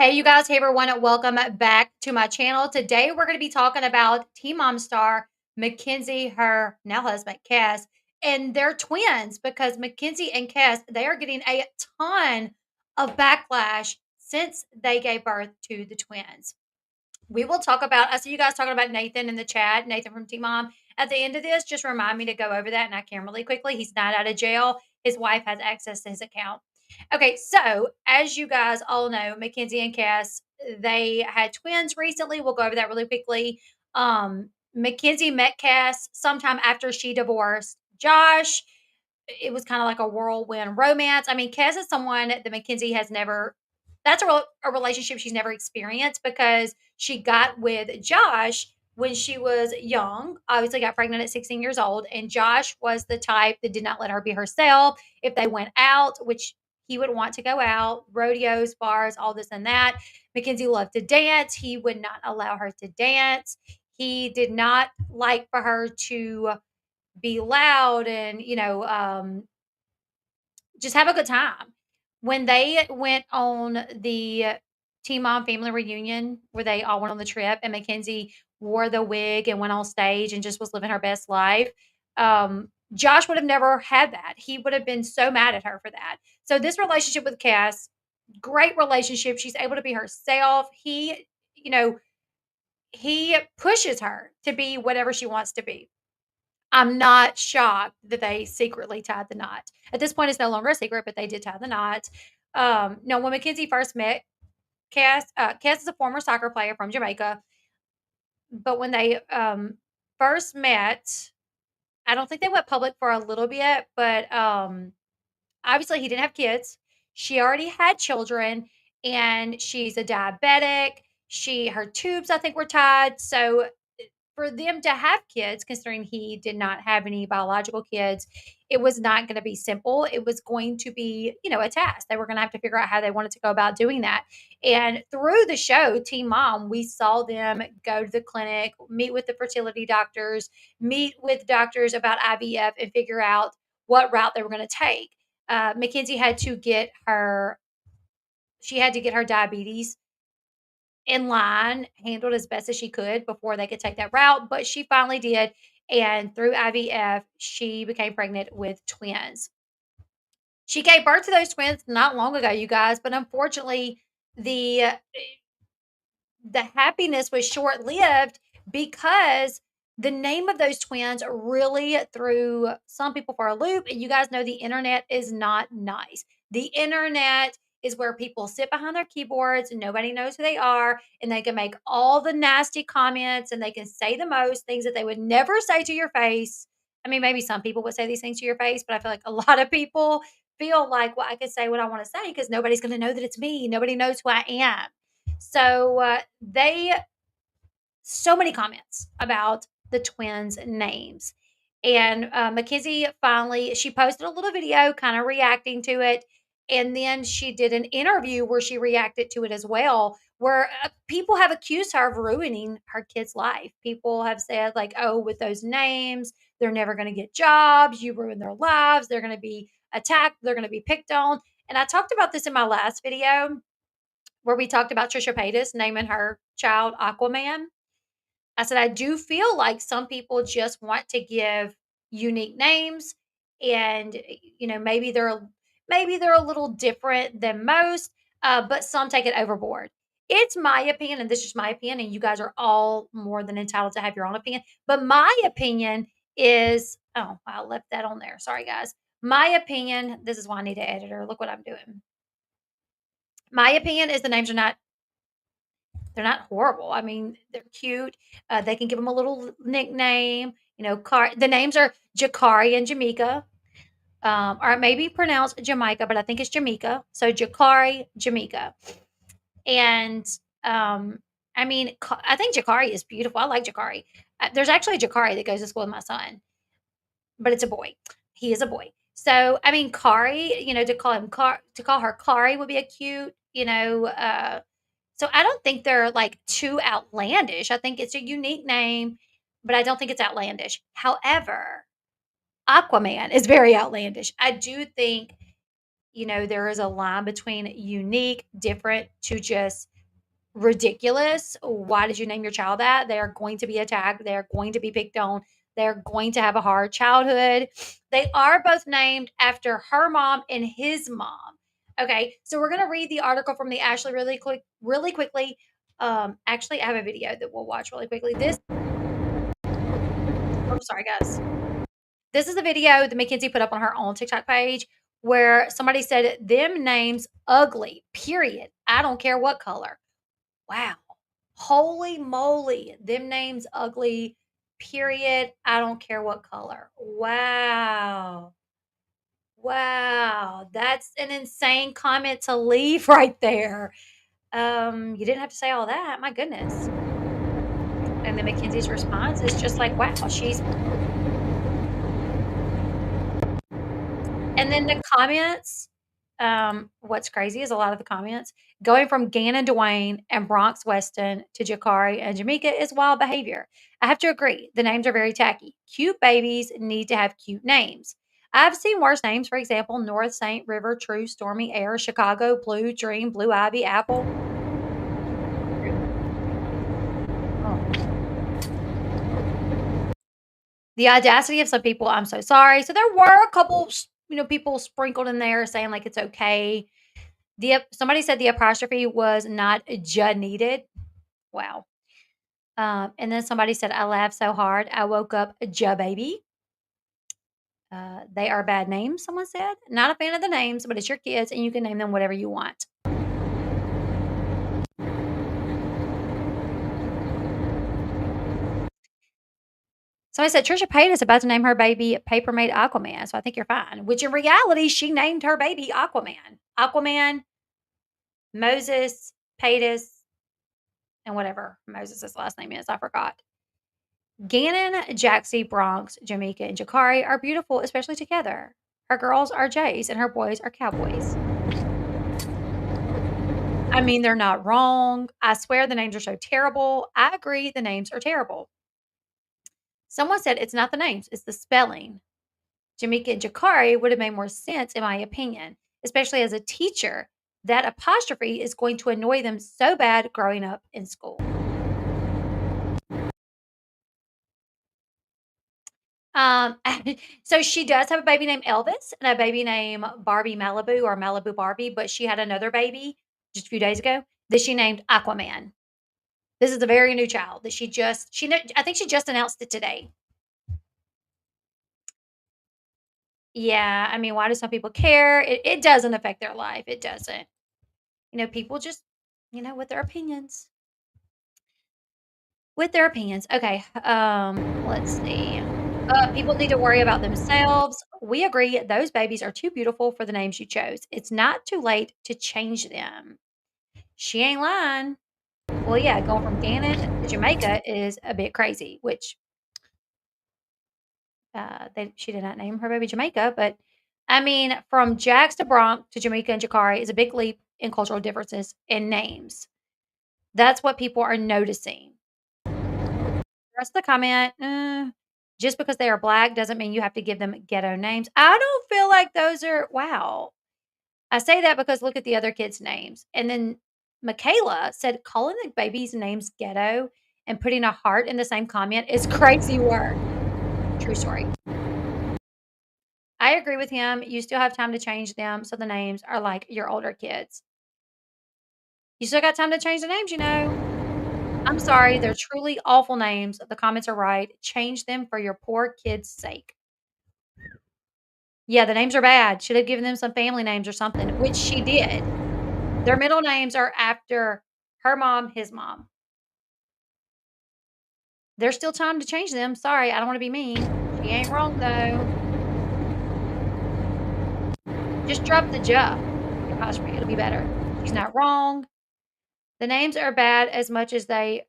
Hey, you guys. Hey, everyone. Welcome back to my channel. Today, we're going to be talking about Teen Mom star Mackenzie, her now husband, Cass, and they're twins because Mackenzie and Cass, they are getting a ton of backlash since they gave birth to the twins. We will talk about, I see you guys talking about Nathan in the chat, Nathan from Teen Mom. At the end of this, just remind me to go over that, and I can really quickly. He's not out of jail. His wife has access to his account. Okay, so as you guys all know, Mackenzie and Cass, they had twins recently. We'll go over that really quickly. Mackenzie met Cass sometime after she divorced Josh. It was kind of like a whirlwind romance. I mean, Cass is someone that Mackenzie has never, that's a relationship she's never experienced because she got with Josh when she was young, obviously got pregnant at 16 years old. And Josh was the type that did not let her be herself. If they went out, which he would want to go out, rodeos, bars, all this and that. Mackenzie loved to dance. He would not allow her to dance. He did not like for her to be loud and, just have a good time. When they went on the Teen Mom family reunion where they all went on the trip and Mackenzie wore the wig and went on stage and just was living her best life, Josh would have never had that. He would have been so mad at her for that. So this relationship with Cass, great relationship. She's able to be herself. You know, he pushes her to be whatever she wants to be. I'm not shocked that they secretly tied the knot. At this point, it's no longer a secret, but they did tie the knot. Now, when Mackenzie first met Cass, Cass is a former soccer player from Jamaica, but when they first met, I don't think they went public for a little bit, but obviously he didn't have kids. She already had children, and she's a diabetic. Her tubes, I think, were tied. So for them to have kids, considering he did not have any biological kids, it was not going to be simple. It was going to be, a task. They were going to have to figure out how they wanted to go about doing that. And through the show, Teen Mom, we saw them go to the clinic, meet with the fertility doctors, meet with doctors about IVF, and figure out what route they were going to take. Mackenzie had to get her, she had to get her diabetes in line, handled as best as she could before they could take that route, but she finally did, and through IVF, she became pregnant with twins. She gave birth to those twins not long ago, you guys, but unfortunately, the the happiness was short-lived because the name of those twins really threw some people for a loop, and you guys know the internet is not nice. The internet is where people sit behind their keyboards and nobody knows who they are, and they can make all the nasty comments and they can say the most things that they would never say to your face. I mean, maybe some people would say these things to your face, but I feel like a lot of people feel like, well, I can say what I want to say because nobody's going to know that it's me. Nobody knows who I am. So they so many comments about the twins' names. And Mackenzie finally she posted a little video kind of reacting to it. And then she did an interview where she reacted to it as well, where people have accused her of ruining her kid's life. People have said, like, oh, with those names, they're never going to get jobs. You ruin their lives. They're going to be attacked. They're going to be picked on. And I talked about this in my last video where we talked about Trisha Paytas naming her child Aquaman. I said, I do feel like some people just want to give unique names and maybe they're a little different than most, but some take it overboard. It's my opinion, and this is my opinion, and you guys are all more than entitled to have your own opinion. But my opinion is, oh, I left that on there. Sorry, guys. My opinion, this is why I need an editor. Look what I'm doing. My opinion is the names are not they're not horrible. I mean, they're cute. They can give them a little nickname. The names are Jakari and Jamaica, or it may be pronounced Jamaica, but I think it's Jamaica. So Jakari, Jamaica, and I mean, I think Jakari is beautiful. I like Jakari. There's actually a Jakari that goes to school with my son, but it's a boy. He is a boy. So I mean, Kari, to call her Kari would be a cute, so I don't think they're like too outlandish. I think it's a unique name, but I don't think it's outlandish. However, Aquaman is very outlandish. I do think there is a line between unique, different to just ridiculous. Why did you name your child that? They are going to be attacked. They are going to be picked on. They're going to have a hard childhood. They are both named after her mom and his mom. Okay, so we're gonna read the article from the Ashley really quickly. Actually, I have a video that we'll watch really quickly. Oh, sorry, guys. This is a video that Mackenzie put up on her own TikTok page where somebody said them names ugly. Period. I don't care what color. Wow. Holy moly. Them names ugly. Period. I don't care what color. Wow. Wow. That's an insane comment to leave right there. You didn't have to say all that. My goodness. And then Mackenzie's response is just like, wow, and then the comments, what's crazy is a lot of the comments going from Gannon Dwayne and Bronx Weston to Jakari and Jamaica is wild behavior. I have to agree. The names are very tacky. Cute babies need to have cute names. I've seen worse names, for example, North, Saint, River, True, Stormy, Air, Chicago, Blue, Dream, Blue Ivy, Apple. Oh. The audacity of some people, I'm so sorry. So there were a couple, people sprinkled in there saying like it's okay. Somebody said the apostrophe was not "ja" needed. Wow. And then somebody said, "I laughed so hard I woke up ja baby." They are bad names. Someone said, "Not a fan of the names, but it's your kids, and you can name them whatever you want." Somebody said Trisha Paytas is about to name her baby Paper Made Aquaman, so I think you're fine. Which in reality, she named her baby Aquaman. Aquaman, Moses, Paytas, and whatever Moses' last name is, I forgot. Gannon, Jaxie, Bronx, Jamaica, and Jakari are beautiful, especially together. Her girls are Jays and her boys are Cowboys. I mean, they're not wrong. I swear the names are so terrible. I agree, the names are terrible. Someone said it's not the names, it's the spelling. Jamaica and Jakari would have made more sense, in my opinion, especially as a teacher. That apostrophe is going to annoy them so bad growing up in school. Um, so she does have a baby named Elvis and a baby named Barbie Malibu or Malibu Barbie, but she had another baby just a few days ago that she named Aquaman. This is a very new child that I think she just announced it today. Yeah, I mean, why do some people care? It doesn't affect their life. It doesn't. People just, with their opinions. With their opinions. Okay. Let's see. People need to worry about themselves. We agree those babies are too beautiful for the names you chose. It's not too late to change them. She ain't lying. Well, yeah, going from Gannon to Jamaica is a bit crazy, which she did not name her baby Jamaica, but I mean, from Jax to Bronx to Jamaica and Jakari is a big leap in cultural differences in names. That's what people are noticing. The rest of the comment, just because they are black doesn't mean you have to give them ghetto names. I don't feel like those are wow. I say that because look at the other kids' names. And then Michaela said calling the baby's names ghetto and putting a heart in the same comment is crazy work. True story. I agree with him. You still have time to change them so the names are like your older kids. You still got time to change the names. I'm sorry, they're truly awful names. The comments are right. Change them for your poor kids' sake. Yeah, the names are bad. Should have given them some family names or something, which she did. Their middle names are after her mom, his mom. There's still time to change them. Sorry, I don't wanna be mean. She ain't wrong, though. Just drop the "ja" apostrophe, it'll be better. She's not wrong. The names are bad as much as they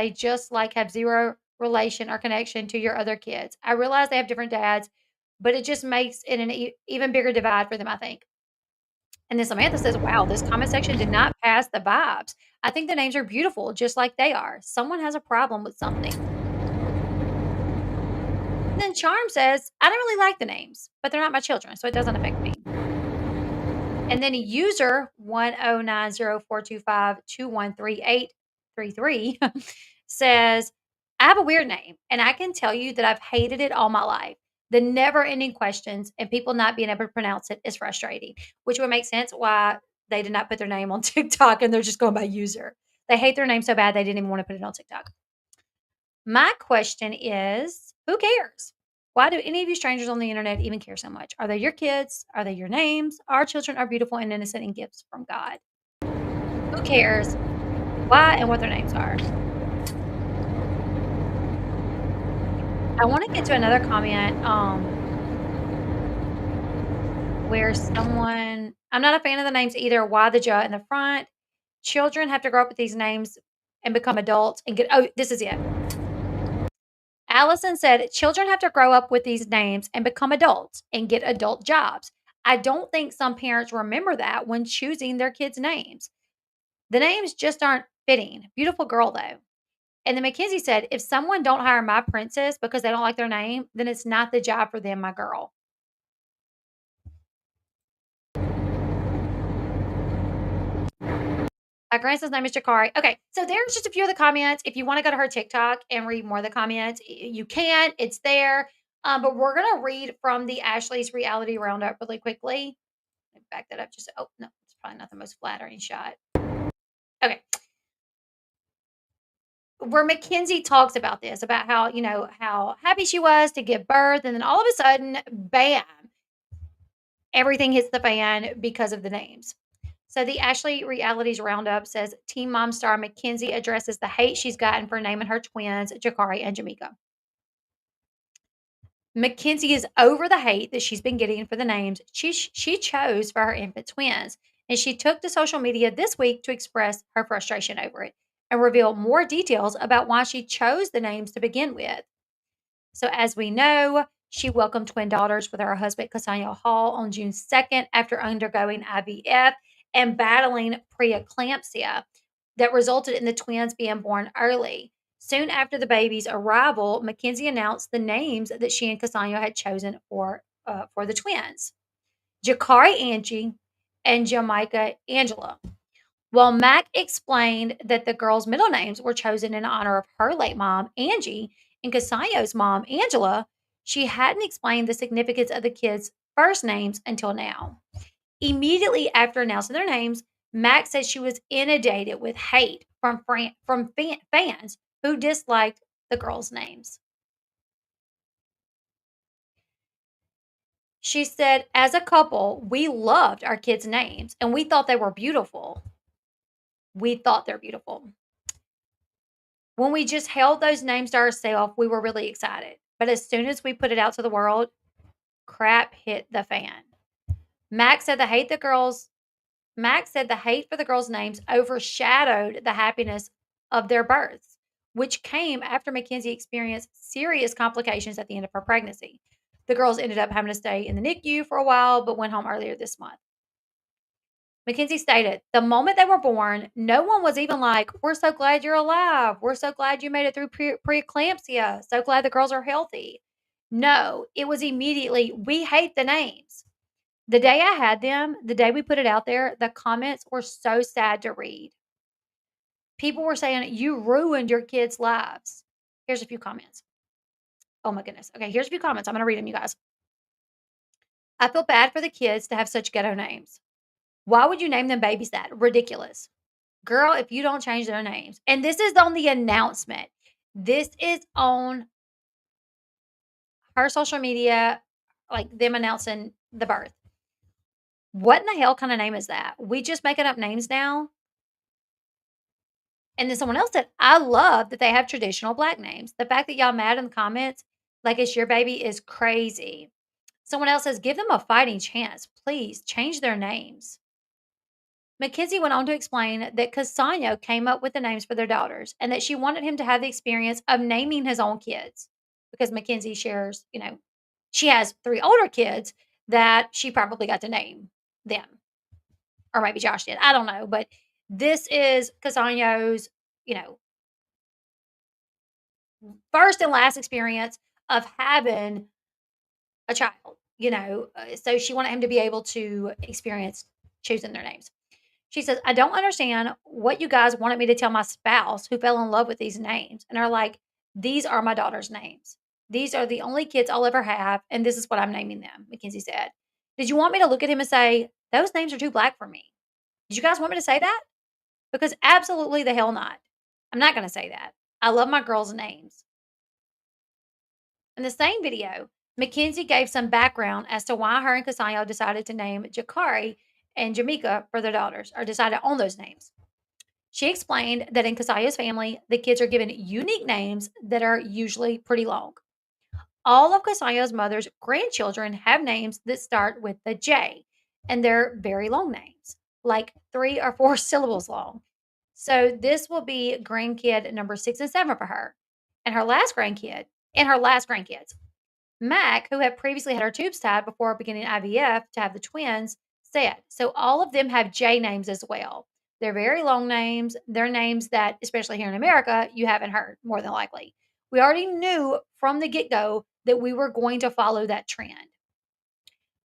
just, like, have 0 relation or connection to your other kids. I realize they have different dads, but it just makes it an even bigger divide for them, I think. And then Samantha says, "Wow, this comment section did not pass the vibes. I think the names are beautiful just like they are. Someone has a problem with something." And then Charm says, I don't really like the names, but they're not my children, so it doesn't affect me. And then a user 10904252133833 says, I have a weird name, and I can tell you that I've hated it all my life. The never ending questions and people not being able to pronounce it is frustrating, which would make sense why they did not put their name on TikTok and they're just going by user. They hate their name so bad they didn't even want to put it on TikTok. My question is, who cares? Why do any of you strangers on the internet even care so much? Are they your kids? Are they your names? Our children are beautiful and innocent and gifts from God. Who cares why and what their names are? I want to get to another comment where someone, I'm not a fan of the names either. Why the J in the front? Children have to grow up with these names and become adults and get, oh, this is it. Allison said, children have to grow up with these names and become adults and get adult jobs. I don't think some parents remember that when choosing their kids' names. The names just aren't fitting. Beautiful girl, though. And then Mackenzie said, if someone don't hire my princess because they don't like their name, then it's not the job for them, my girl. My grandson's name is Jakari. Okay, so there's just a few of the comments. If you want to go to her TikTok and read more of the comments, you can. It's there. But we're gonna read from the Ashley's reality roundup really quickly. Let me back that up. Just oh no, it's probably not the most flattering shot. Okay, where Mackenzie talks about this, about how how happy she was to give birth, and then all of a sudden, bam, everything hits the fan because of the names. So the Ashley Realities Roundup says Teen Mom star Mackenzie addresses the hate she's gotten for naming her twins Jakari and Jamika. Mackenzie is over the hate that she's been getting for the names she chose for her infant twins, and she took to social media this week to express her frustration over it and reveal more details about why she chose the names to begin with. So, as we know, she welcomed twin daughters with her husband, Cassandra Hall, on June 2nd after undergoing IVF and battling preeclampsia that resulted in the twins being born early. Soon after the baby's arrival, Mackenzie announced the names that she and Cassandra had chosen for the twins: Jakari Angie and Jamaica Angela. Well, Mac explained that the girls' middle names were chosen in honor of her late mom, Angie, and Casayo's mom, Angela. She hadn't explained the significance of the kids' first names until now. Immediately after announcing their names, Mac said she was inundated with hate from fans who disliked the girls' names. She said, as a couple, we loved our kids' names and we thought they were beautiful. We thought they're beautiful. When we just held those names to ourselves, we were really excited. But as soon as we put it out to the world, crap hit the fan. Max said the hate the girls Max said the hate for the girls' names overshadowed the happiness of their births, which came after Mackenzie experienced serious complications at the end of her pregnancy. The girls ended up having to stay in the NICU for a while, but went home earlier this month. Mackenzie stated, the moment they were born, no one was even like, we're so glad you're alive. We're so glad you made it through preeclampsia. So glad the girls are healthy. No, it was immediately, we hate the names. The day I had them, the day we put it out there, the comments were so sad to read. People were saying, you ruined your kids' lives. Here's a few comments. Oh my goodness. Okay, here's a few comments. I'm going to read them, you guys. I feel bad for the kids to have such ghetto names. Why would you name them babies that? Ridiculous. Girl, if you don't change their names. And this is on the announcement. This is on her social media, like them announcing the birth. What in the hell kind of name is that? We just making up names now? And then someone else said, I love that they have traditional black names. The fact that y'all mad in the comments, like it's your baby, is crazy. Someone else says, give them a fighting chance. Please change their names. Mackenzie went on to explain that Cassano came up with the names for their daughters and that she wanted him to have the experience of naming his own kids because Mackenzie shares, she has three older kids that she probably got to name them. Or maybe Josh did. I don't know. But this is Cassano's, first and last experience of having a child, so she wanted him to be able to experience choosing their names. She says, "I don't understand what you guys wanted me to tell my spouse who fell in love with these names and are like, these are my daughter's names. These are the only kids I'll ever have, and this is what I'm naming them," Mackenzie said. "Did you want me to look at him and say, those names are too black for me? Did you guys want me to say that? Because absolutely the hell not. I'm not going to say that. I love my girls' names." In the same video, Mackenzie gave some background as to why her and Casayo decided to name Jakari and Jamaica for their daughters, or decided on those names. She explained that in Casayo's family, the kids are given unique names that are usually pretty long. All of Casayo's mother's grandchildren have names that start with the J, and they're very long names, like 3 or 4 syllables long. So this will be grandkid number 6 and 7 for her, and her last grandkid, and her last grandkids. Mac, who had previously had her tubes tied before beginning IVF to have the twins, said, so all of them have J names as well. They're very long names. They're names that, especially here in America, you haven't heard, more than likely. We already knew from the get go that we were going to follow that trend.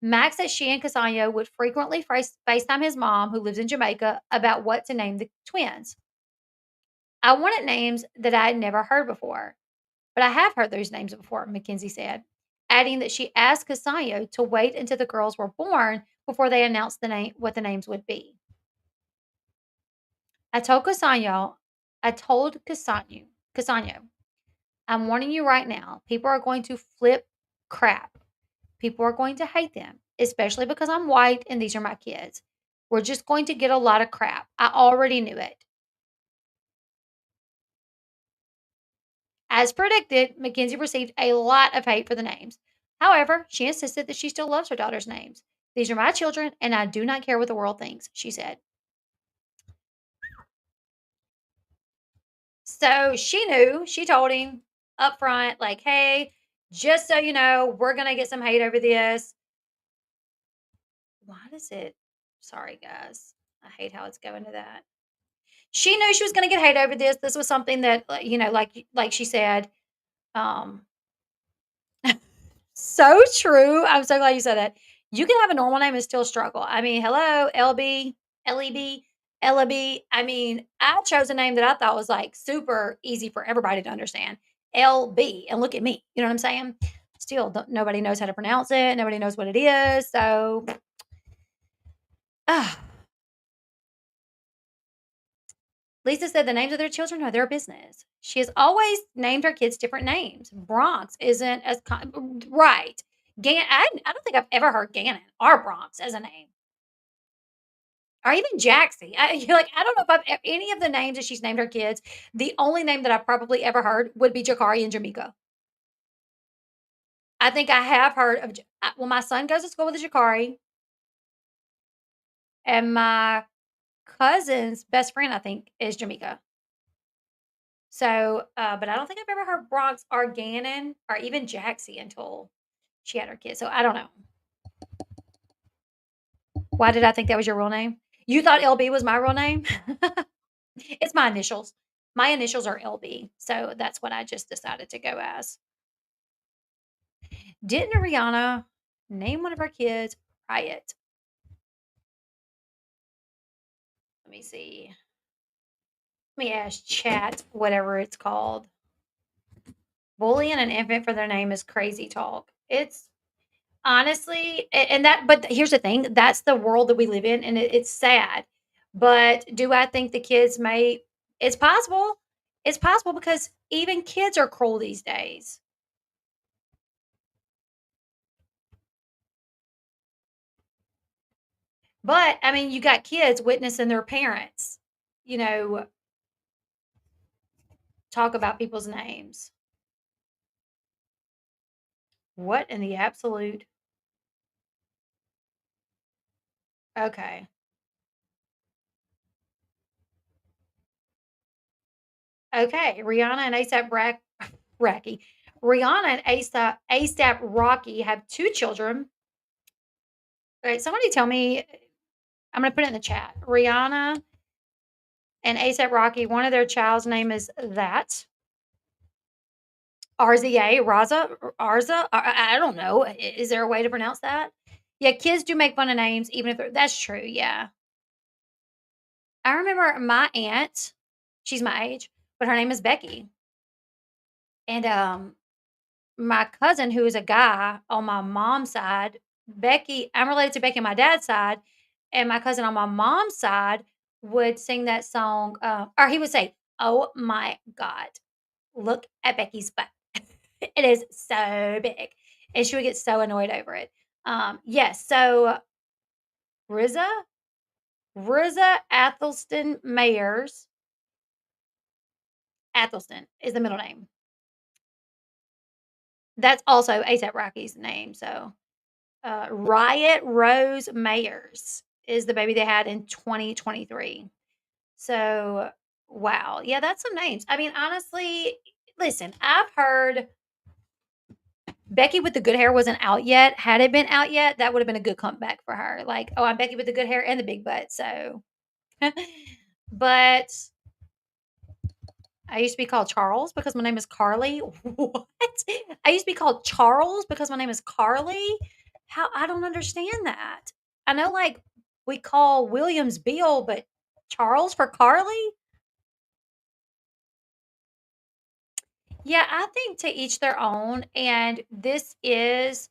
Max said she and Casayo would frequently FaceTime his mom, who lives in Jamaica, about what to name the twins. "I wanted names that I had never heard before, but I have heard those names before," Mackenzie said, adding that she asked Casayo to wait until the girls were born before they announced what the names would be. I told Casayo, Casayo, "I'm warning you right now, people are going to flip crap. People are going to hate them, especially because I'm white and these are my kids. We're just going to get a lot of crap. I already knew it." As predicted, Mackenzie received a lot of hate for the names. However, she insisted that she still loves her daughter's names. "These are my children, and I do not care what the world thinks," she said. So she knew, she told him up front, like, "Hey, just so you know, we're going to get some hate over this." Why does it? Sorry, guys. I hate how it's going to that. She knew she was going to get hate over this. This was something that, like she said, um, so true. I'm so glad you said that. You can have a normal name and still struggle. I mean, hello, LB, LEB, LB. I mean, I chose a name that I thought was like super easy for everybody to understand. LB. And look at me. You know what I'm saying? Still, nobody knows how to pronounce it. Nobody knows what it is. So, ah, Lisa said the names of their children are their business. She has always named her kids different names. Bronx isn't as right. I don't think I've ever heard Gannon or Bronx as a name, or even Jaxie. I don't know if any of the names that she's named her kids. The only name that I've probably ever heard would be Jakari and Jamaica. I think I have heard of. Well, my son goes to school with a Jakari, and my cousin's best friend, I think, is Jamaica. So, but I don't think I've ever heard Bronx or Gannon or even Jaxie until she had her kids. So I don't know. Why did I think that was your real name? You thought LB was my real name? It's my initials. My initials are LB. So that's what I just decided to go as. Didn't Rihanna name one of her kids Riot? Let me see. Let me ask chat, whatever it's called. Bullying an infant for their name is crazy talk. It's honestly, and that, but here's the thing, that's the world that we live in, and it's sad. But do I think the kids may it's possible. It's possible because even kids are cruel these days. But, I mean, you got kids witnessing their parents, you know, talk about people's names. What in the absolute? Okay. Okay, Rihanna and ASAP Rocky. Rihanna and ASAP Rocky have 2 children. Alright, somebody tell me, I'm gonna put it in the chat. Rihanna and ASAP Rocky, one of their child's name is that. RZA, Raza, Arza. I don't know. Is there a way to pronounce that? Yeah, kids do make fun of names, even if that's true. Yeah, I remember my aunt. She's my age, but her name is Becky, and my cousin, who is a guy on my mom's side, Becky. I'm related to Becky on my dad's side, and my cousin on my mom's side would sing that song, or he would say, "Oh my god, look at Becky's butt." It is so big, and she would get so annoyed over it. Yes, so Riza Riza Athelston Mayers Athelston is the middle name. That's also A$AP Rocky's name, so, Riot Rose Mayers is the baby they had in 2023. So, wow. Yeah, that's some names. I mean, honestly, listen, I've heard Becky with the good hair wasn't out yet. Had it been out yet, that would have been a good comeback for her. Like, "Oh, I'm Becky with the good hair and the big butt." So, but I used to be called Charles because my name is Carly. What? I used to be called Charles because my name is Carly? How? I don't understand that. I know, like, we call Williams Bill, but Charles for Carly? Yeah, I think to each their own, and this is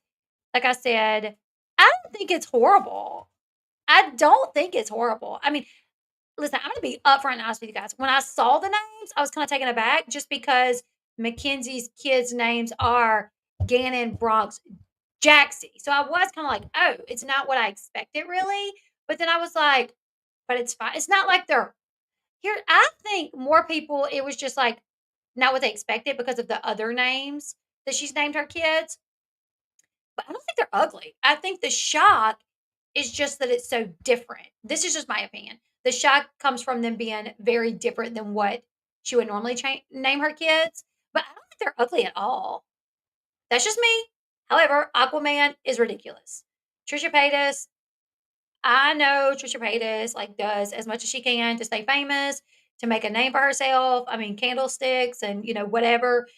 like I said, I don't think it's horrible. I don't think it's horrible. I mean, listen, I'm gonna be upfront and honest with you guys. When I saw the names, I was kinda taken aback just because Mackenzie's kids' names are Gannon, Bronx, Jaxie. So I was kinda like, "Oh, it's not what I expected really," but then I was like, "But it's fine." It's not like they're here I think more people, it was just, like, not what they expected because of the other names that she's named her kids, but I don't think they're ugly. I think the shock is just that it's so different. This is just my opinion. The shock comes from them being very different than what she would normally name her kids, but I don't think they're ugly at all. That's just me. However, Aquaman is ridiculous. Trisha Paytas, I know Trisha Paytas like does as much as she can to stay famous, to make a name for herself. I mean, candlesticks and whatever.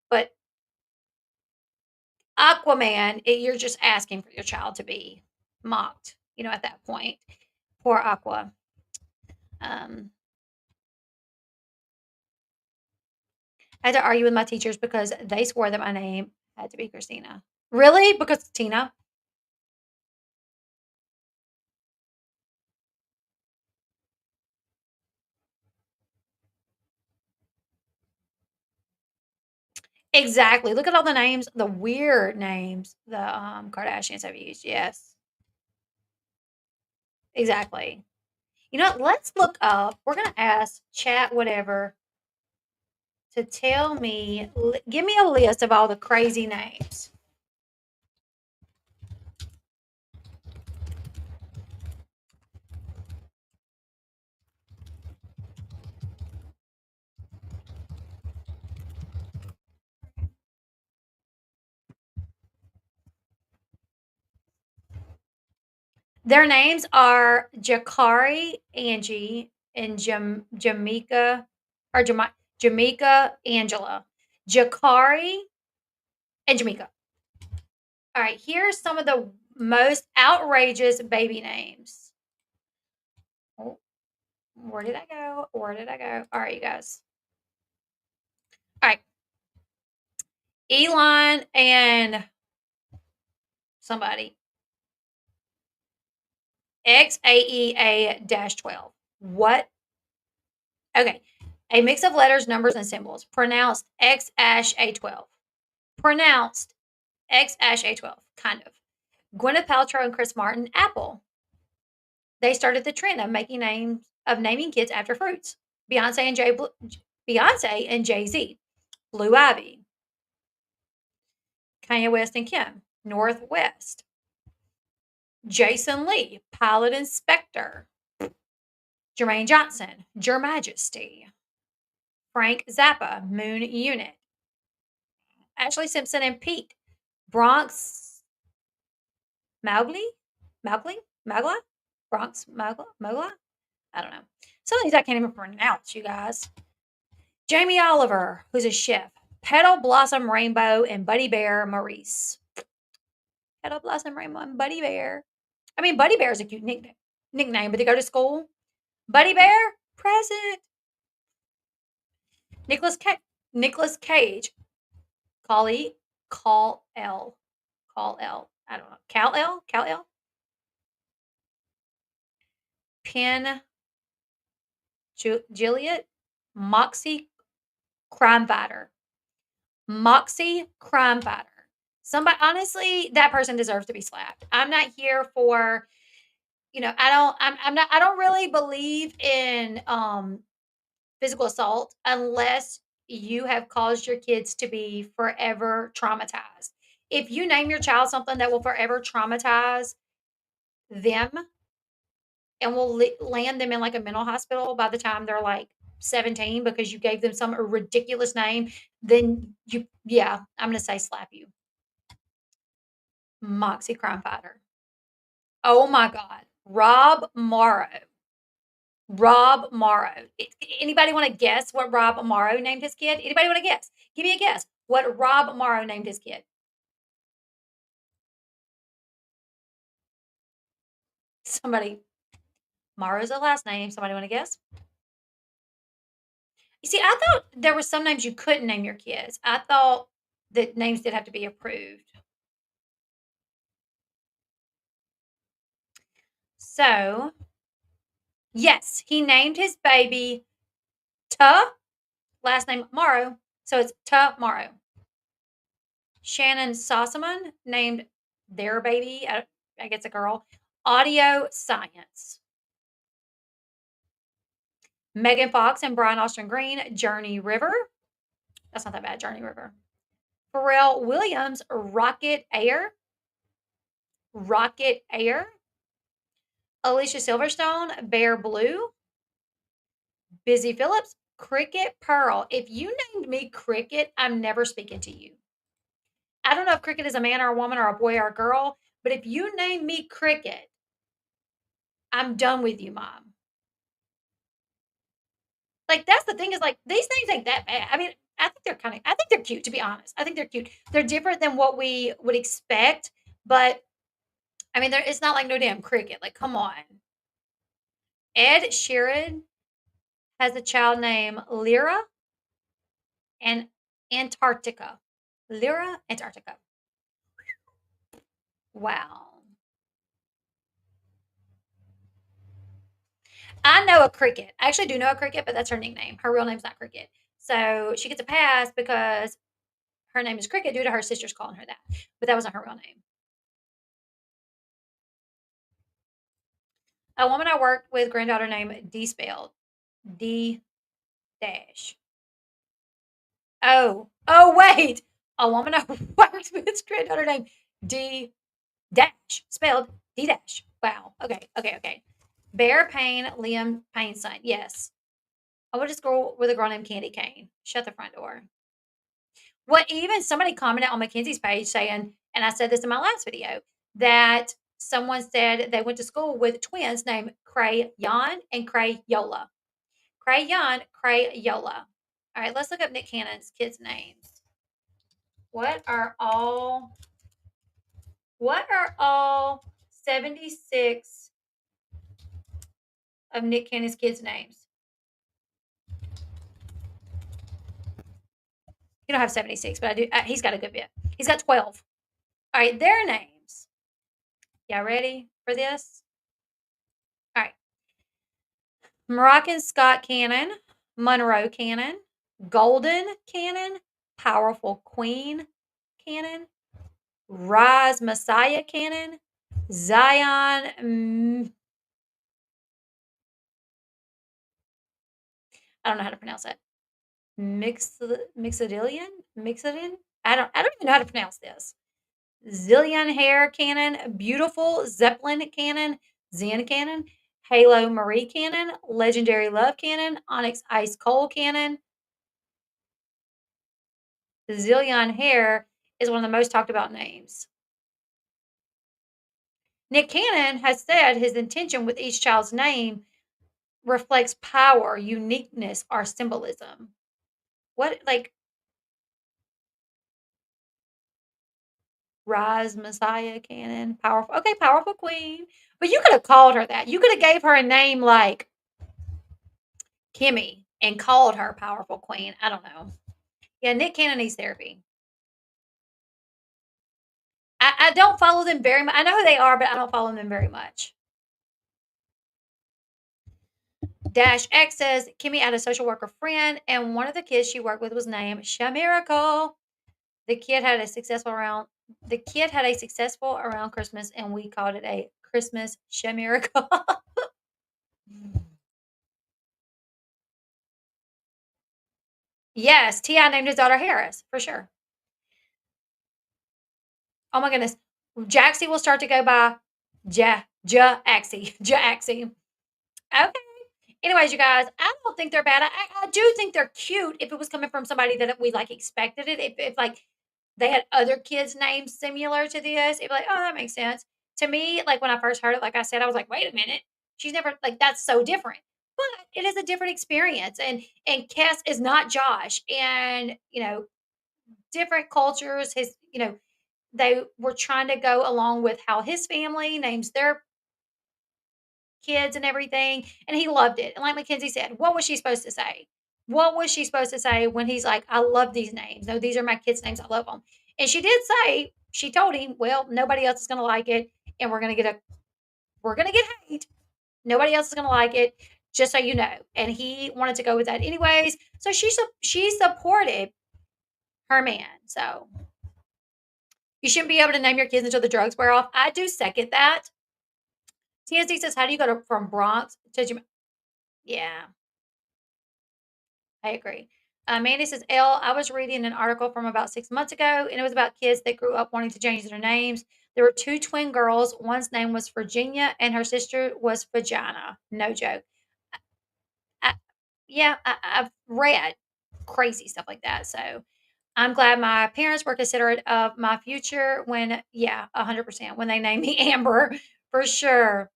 But Aquaman, you're just asking for your child to be mocked. At that point, poor Aqua. Um, I had to argue with my teachers because they swore that my name had to be Christina. Really? Because Tina? Exactly. Look at all the names, the weird names the Kardashians have used. Yes, exactly. You know what? Let's look up. We're gonna ask chat whatever to tell me. Give me a list of all the crazy names. Their names are Jakari, Angie, and Jamaica or Jamaica, Angela. Jakari and Jamaica. All right, here's some of the most outrageous baby names. Oh, where did I go? Where did I go? All right, you guys. All right, Elon and somebody. XAEA 12. What? Okay. A mix of letters, numbers, and symbols. Pronounced XAA 12. Pronounced XAA 12. Kind of. Gwyneth Paltrow and Chris Martin, Apple. They started the trend of naming kids after fruits. Beyonce and Jay Z, Blue Ivy. Kanye West and Kim, Northwest. Jason Lee, Pilot Inspector. Jermaine Johnson, Your Majesty. Frank Zappa, Moon Unit. Ashley Simpson and Pete, Bronx Mowgli? Mowgli? Magla? Bronx Mogla? I don't know. Some of these I can't even pronounce, you guys. Jamie Oliver, who's a chef. Petal Blossom Rainbow and Buddy Bear Maurice. Petal Blossom Rainbow and Buddy Bear. I mean, Buddy Bear is a cute nickname, but they go to school. Buddy Bear, present. Nicholas Nicholas Cage. Call E. Call L. Call L. I don't know. Cal L. Cal L. Pin Juliet. Moxie Crime Fighter. Moxie Crime Fighter. Somebody, honestly, that person deserves to be slapped. I'm not here for, I don't really believe in physical assault unless you have caused your kids to be forever traumatized. If you name your child something that will forever traumatize them and will land them in like a mental hospital by the time they're like 17 because you gave them some ridiculous name, then I'm going to say slap you. Moxie Crime Fighter. Oh my God. Rob Morrow. Rob Morrow. Anybody want to guess what Rob Morrow named his kid? Anybody want to guess? Give me a guess. What Rob Morrow named his kid? Somebody. Morrow's the last name. Somebody want to guess? You see, I thought there were some names you couldn't name your kids. I thought that names did have to be approved. So, yes, he named his baby Ta, last name Morrow. So it's Ta Morrow. Shannon Sossaman named their baby, I guess a girl, Audio Science. Megan Fox and Brian Austin Green, Journey River. That's not that bad, Journey River. Pharrell Williams, Rocket Air. Rocket Air. Alicia Silverstone, Bear Blue. Busy Phillips, Cricket Pearl. If you named me Cricket, I'm never speaking to you. I don't know if Cricket is a man or a woman or a boy or a girl, but if you name me Cricket, I'm done with you, Mom. Like, that's the thing is, like, these things ain't that bad. I mean, I think they're cute, to be honest. I think they're cute. They're different than what we would expect, but I mean, it's not like no damn cricket. Like, come on. Ed Sheeran has a child named Lyra and Antarctica. Lyra, Antarctica. Wow. I know a cricket. I actually do know a cricket, but that's her nickname. Her real name's not Cricket. So she gets a pass because her name is Cricket due to her sisters calling her that. But that wasn't her real name. A woman I worked with, granddaughter named D spelled. D dash. Oh, wait. A woman I worked with, granddaughter named D dash, spelled D dash. Wow. Okay. Bear Payne, Liam Payne's son. Yes. I went to school with a girl named Candy Kane. Shut the front door. What even somebody commented on Mackenzie's page saying, and I said this in my last video, that someone said they went to school with twins named Crayon and Crayola. Crayon, Crayola. All right, let's look up Nick Cannon's kids' names. What are all 76 of Nick Cannon's kids' names? You don't have 76, but I do. He's got a good bit. He's got 12. All right, their names. Y'all ready for this? All right. Moroccan Scott Cannon, Monroe Cannon, Golden Cannon, Powerful Queen Cannon, Rise Messiah Cannon, Zion. I don't know how to pronounce that. Mixodillion? I don't even know how to pronounce this. Zillion Hair Cannon, Beautiful Zeppelin Cannon, Zen Cannon, Halo Marie Cannon, Legendary Love Cannon, Onyx Ice Cold Cannon. Zillion Hair is one of the most talked about names. Nick Cannon has said his intention with each child's name reflects power, uniqueness, or symbolism. What, like, Rise Messiah Cannon, powerful. Okay, powerful queen. But you could have called her that. You could have gave her a name like Kimmy and called her powerful queen. I don't know. Yeah, Nick Cannon needs therapy. I don't follow them very much. I know who they are, but I don't follow them very much. Dash X says Kimmy had a social worker friend, and one of the kids she worked with was named Shamiracle. The kid had a successful around. The kid had a successful around Christmas, and we called it a Christmas Shamiracle. Yes, Ti named his daughter Harris for sure. Oh my goodness, Jaxie will start to go by Axie, Axie. Okay. Anyways, you guys, I don't think they're bad. I do think they're cute if it was coming from somebody that we like expected it. If like they had other kids' names similar to this, it'd be like, oh, that makes sense. To me, like when I first heard it, like I said, I was like, wait a minute. She's never like that's so different. But it is a different experience. And Kes is not Josh. And different cultures, they were trying to go along with how his family names their kids and everything, and he loved it. And like Mackenzie said, what was she supposed to say? What was she supposed to say when he's like, I love these names. No, these are my kids' names. I love them. And she did say, she told him, well, nobody else is going to like it. And we're going to get hate. Nobody else is going to like it. Just so you know. And he wanted to go with that anyways. So she supported her man. So you shouldn't be able to name your kids until the drugs wear off. I do second that. TNC says, how do you go from Bronx to Jamaica? Yeah, I agree. Mandy says, Elle, I was reading an article from about 6 months ago, and it was about kids that grew up wanting to change their names. There were two twin girls. One's name was Virginia, and her sister was Vagina. No joke. I, yeah, I've read crazy stuff like that. So I'm glad my parents were considerate of my future when, yeah, 100%, when they named me Amber, for sure.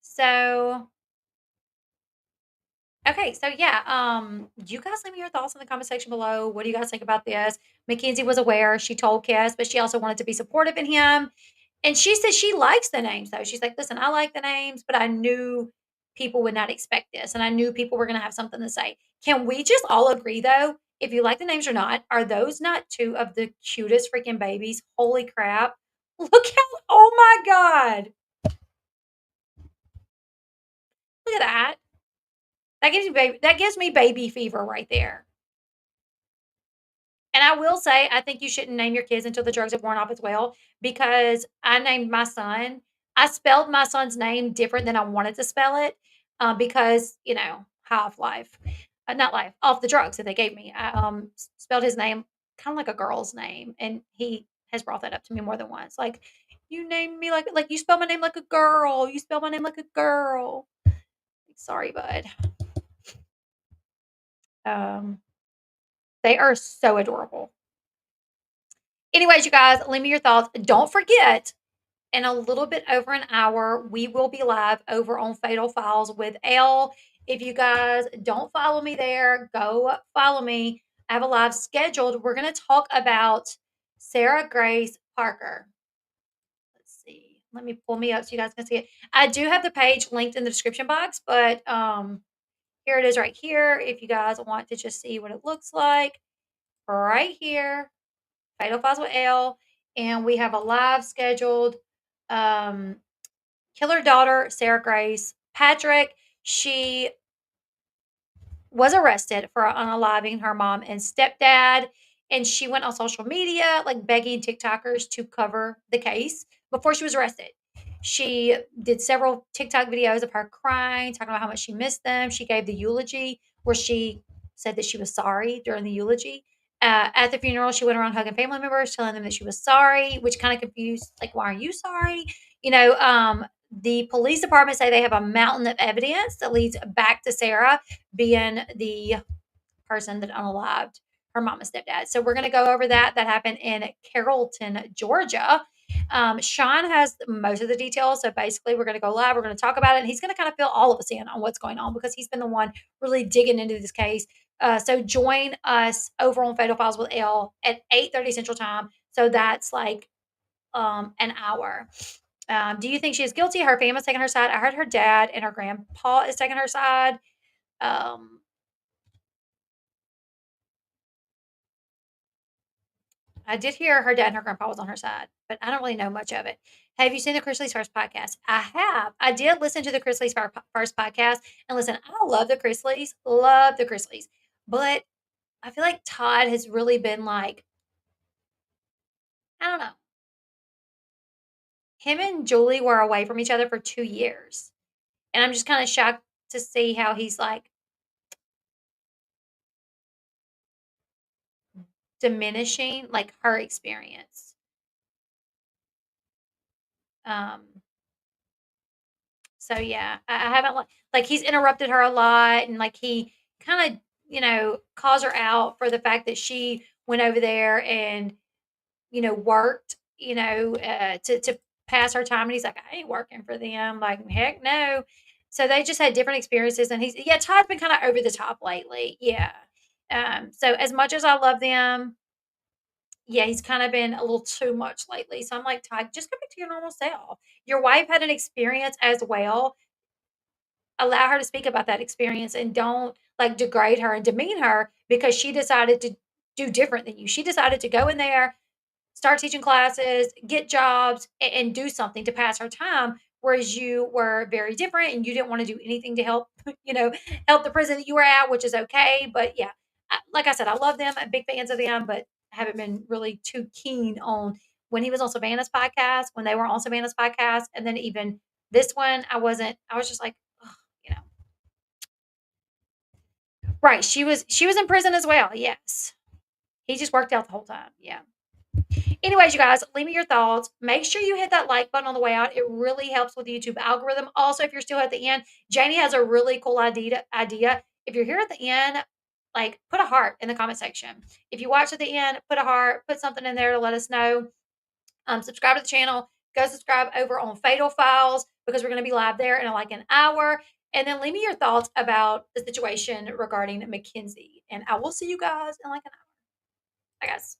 So okay, so yeah, you guys leave me your thoughts in the comment section below. What do you guys think about this? Mackenzie was aware. She told Kes, but she also wanted to be supportive in him. And she said she likes the names though. She's like, listen, I like the names, but I knew people would not expect this. And I knew people were gonna have something to say. Can we just all agree though, if you like the names or not, are those not two of the cutest freaking babies? Holy crap. Look how oh my God. Look at that. That gives me baby fever right there. And I will say, I think you shouldn't name your kids until the drugs have worn off as well, because I named my son. I spelled my son's name different than I wanted to spell it, because high off life, not life, off the drugs that they gave me. I spelled his name kind of like a girl's name, and he has brought that up to me more than once. Like, you named me like you spell my name like a girl. You spell my name like a girl. Sorry, bud. Um, they are so adorable. Anyways, you guys, leave me your thoughts. Don't forget, in a little bit over an hour, we will be live over on Fatal Files with Elle. If you guys don't follow me there, go follow me. I have a live scheduled. We're going to talk about Sarah Grace Parker. Let's see. Let me pull me up so you guys can see it. I do have the page linked in the description box, but here it is right here. If you guys want to just see what it looks like, right here. Fatal Files with Elle, and we have a live scheduled. Um, Killer daughter, Sarah Grace Patrick. She was arrested for unaliving her mom and stepdad, and she went on social media like begging TikTokers to cover the case before she was arrested. She did several TikTok videos of her crying, talking about how much she missed them. She gave the eulogy where she said that she was sorry during the eulogy. At the funeral, she went around hugging family members, telling them that she was sorry, which kind of confused, like, why are you sorry? The police department say they have a mountain of evidence that leads back to Sarah being the person that unalived her mom and stepdad. So we're going to go over that. That happened in Carrollton, Georgia. Sean has most of the details. So basically, we're going to go live. We're going to talk about it. And he's going to kind of fill all of us in on what's going on because he's been the one really digging into this case. So join us over on Fatal Files with Elle at 8:30 Central Time. So that's like an hour. Do you think she is guilty? Her family's taking her side. I heard her dad and her grandpa is taking her side. Um, I did hear her dad and her grandpa was on her side, but I don't really know much of it. Have you seen the Chrisley's first podcast? I have. I did listen to the Chrisley's first podcast, and listen, I love the Chrisleys, but I feel like Todd has really been like, I don't know. Him and Julie were away from each other for 2 years, and I'm just kind of shocked to see how he's like diminishing like her experience. Um, so yeah, I haven't like he's interrupted her a lot, and like he kind of calls her out for the fact that she went over there and worked to pass her time, and he's like, I ain't working for them, like heck no. So they just had different experiences, and Todd's been kind of over the top lately, yeah. So as much as I love them, yeah, he's kinda been a little too much lately, so I'm like, "Todd, just go back to your normal self. Your wife had an experience as well. Allow her to speak about that experience and don't, like, degrade her and demean her because she decided to do different than you. She decided to go in there, start teaching classes, get jobs, and do something to pass her time, whereas you were very different and you didn't wanna do anything to help, you know, help the prison that you were at, which is okay, but yeah, like I said, I love them, I'm big fans of them, but I haven't been really too keen on when he was on Savannah's podcast, when they were on Savannah's podcast, and then even this one, I was just like, "Ugh," you know. Right, she was in prison as well, yes. He just worked out the whole time, yeah. Anyways, you guys, leave me your thoughts. Make sure you hit that like button on the way out. It really helps with the YouTube algorithm. Also, if you're still at the end, Janie has a really cool idea. If you're here at the end, like put a heart in the comment section. If you watch at the end, put a heart, put something in there to let us know. Subscribe to the channel. Go subscribe over on Fatal Files because we're going to be live there in like an hour. And then leave me your thoughts about the situation regarding Mackenzie. And I will see you guys in like an hour. Bye, guys.